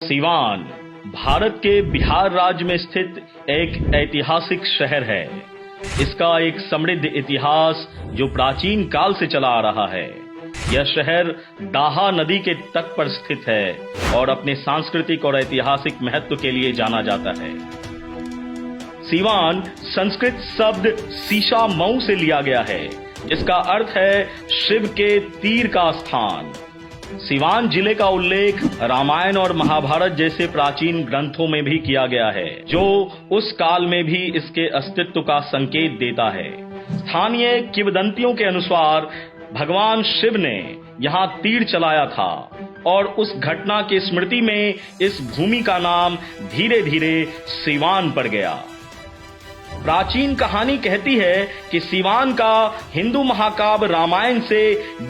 सीवान भारत के बिहार राज्य में स्थित एक ऐतिहासिक शहर है। इसका एक समृद्ध इतिहास जो प्राचीन काल से चला आ रहा है। यह शहर दाहा नदी के तट पर स्थित है और अपने सांस्कृतिक और ऐतिहासिक महत्व के लिए जाना जाता है। सीवान संस्कृत शब्द सीशा मऊ से लिया गया है, जिसका अर्थ है शिव के तीर का स्थान। सीवान जिले का उल्लेख रामायण और महाभारत जैसे प्राचीन ग्रंथों में भी किया गया है, जो उस काल में भी इसके अस्तित्व का संकेत देता है। स्थानीय किंवदंतियों के अनुसार भगवान शिव ने यहाँ तीर चलाया था और उस घटना की स्मृति में इस भूमि का नाम धीरे धीरे सीवान पड़ गया। प्राचीन कहानी कहती है कि सीवान का हिंदू महाकाव्य रामायण से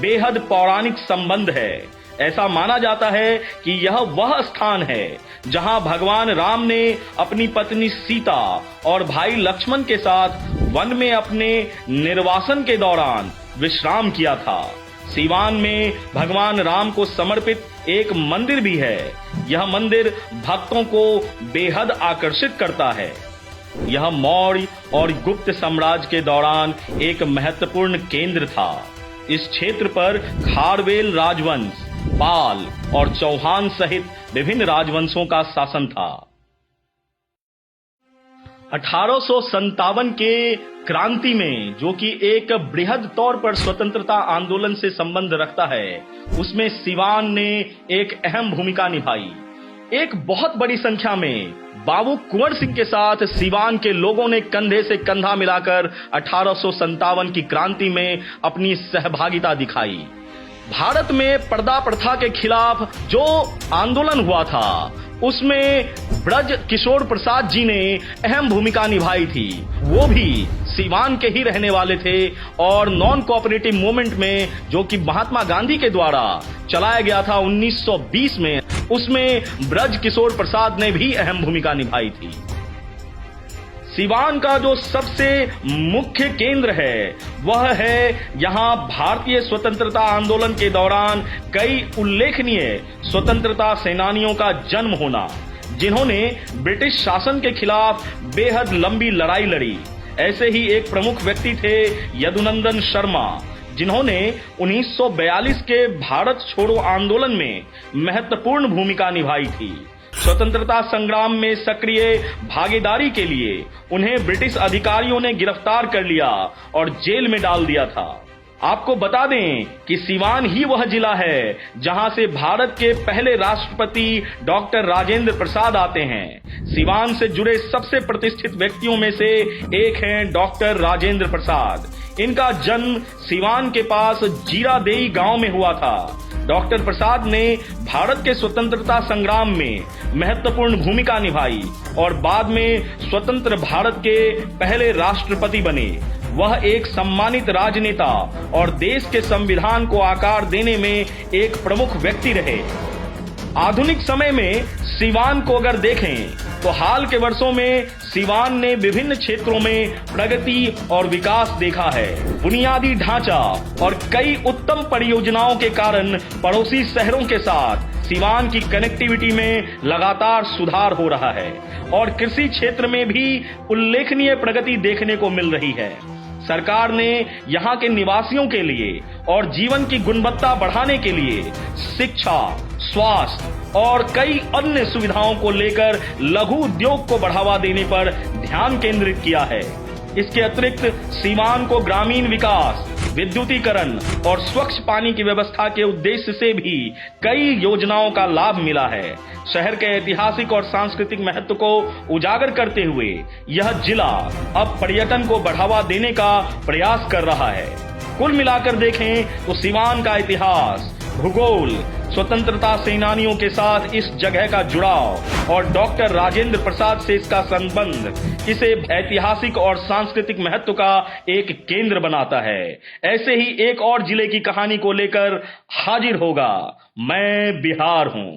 बेहद पौराणिक संबंध है। ऐसा माना जाता है कि यह वह स्थान है जहां भगवान राम ने अपनी पत्नी सीता और भाई लक्ष्मण के साथ वन में अपने निर्वासन के दौरान विश्राम किया था। सीवान में भगवान राम को समर्पित एक मंदिर भी है। यह मंदिर भक्तों को बेहद आकर्षित करता है। यह मौर्य और गुप्त साम्राज्य के दौरान एक महत्वपूर्ण केंद्र था। इस क्षेत्र पर खारवेल राजवंश, पाल और चौहान सहित विभिन्न राजवंशों का शासन था। 1857 के क्रांति में, जो कि एक बृहद तौर पर स्वतंत्रता आंदोलन से संबंध रखता है, उसमें सीवान ने एक अहम भूमिका निभाई। एक बहुत बड़ी संख्या में बाबू कुंवर सिंह के साथ सीवान के लोगों ने कंधे से कंधा मिलाकर 1857 की क्रांति में अपनी सहभागिता दिखाई। भारत में पर्दा प्रथा के खिलाफ जो आंदोलन हुआ था, उसमें ब्रज किशोर प्रसाद जी ने अहम भूमिका निभाई थी। वो भी सीवान के ही रहने वाले थे और नॉन कोऑपरेटिव मूवमेंट में, जो कि महात्मा गांधी के द्वारा चलाया गया था 1920 में, उसमें ब्रज किशोर प्रसाद ने भी अहम भूमिका निभाई थी। सीवान का जो सबसे मुख्य केंद्र है, वह है यहाँ भारतीय स्वतंत्रता आंदोलन के दौरान कई उल्लेखनीय स्वतंत्रता सेनानियों का जन्म होना, जिन्होंने ब्रिटिश शासन के खिलाफ बेहद लंबी लड़ाई लड़ी। ऐसे ही एक प्रमुख व्यक्ति थे यदुनंदन शर्मा, जिन्होंने 1942 के भारत छोड़ो आंदोलन में महत्वपूर्ण भूमिका निभाई थी। स्वतंत्रता संग्राम में सक्रिय भागीदारी के लिए उन्हें ब्रिटिश अधिकारियों ने गिरफ्तार कर लिया और जेल में डाल दिया था। आपको बता दें कि सीवान ही वह जिला है जहां से भारत के पहले राष्ट्रपति डॉक्टर राजेंद्र प्रसाद आते हैं। सीवान से जुड़े सबसे प्रतिष्ठित व्यक्तियों में से एक हैं डॉक्टर राजेंद्र प्रसाद। इनका जन्म सीवान के पास जीरादेई गांव में हुआ था। डॉक्टर प्रसाद ने भारत के स्वतंत्रता संग्राम में महत्वपूर्ण भूमिका निभाई और बाद में स्वतंत्र भारत के पहले राष्ट्रपति बने। वह एक सम्मानित राजनेता और देश के संविधान को आकार देने में एक प्रमुख व्यक्ति रहे। आधुनिक समय में सीवान को अगर देखें तो हाल के वर्षों में सीवान ने विभिन्न क्षेत्रों में प्रगति और विकास देखा है। बुनियादी ढांचा और कई उत्तम परियोजनाओं के कारण पड़ोसी शहरों के साथ सीवान की कनेक्टिविटी में लगातार सुधार हो रहा है और कृषि क्षेत्र में भी उल्लेखनीय प्रगति देखने को मिल रही है। सरकार ने यहाँ के निवासियों के लिए और जीवन की गुणवत्ता बढ़ाने के लिए शिक्षा, स्वास्थ्य और कई अन्य सुविधाओं को लेकर लघु उद्योग को बढ़ावा देने पर ध्यान केंद्रित किया है। इसके अतिरिक्त सीवान को ग्रामीण विकास, विद्युतीकरण और स्वच्छ पानी की व्यवस्था के उद्देश्य से भी कई योजनाओं का लाभ मिला है। शहर के ऐतिहासिक और सांस्कृतिक महत्व को उजागर करते हुए यह जिला अब पर्यटन को बढ़ावा देने का प्रयास कर रहा है। कुल मिलाकर देखें तो सीवान का इतिहास, भूगोल, स्वतंत्रता सेनानियों के साथ इस जगह का जुड़ाव और डॉक्टर राजेंद्र प्रसाद से इसका संबंध इसे ऐतिहासिक और सांस्कृतिक महत्व का एक केंद्र बनाता है। ऐसे ही एक और जिले की कहानी को लेकर हाजिर होगा मैं बिहार हूं।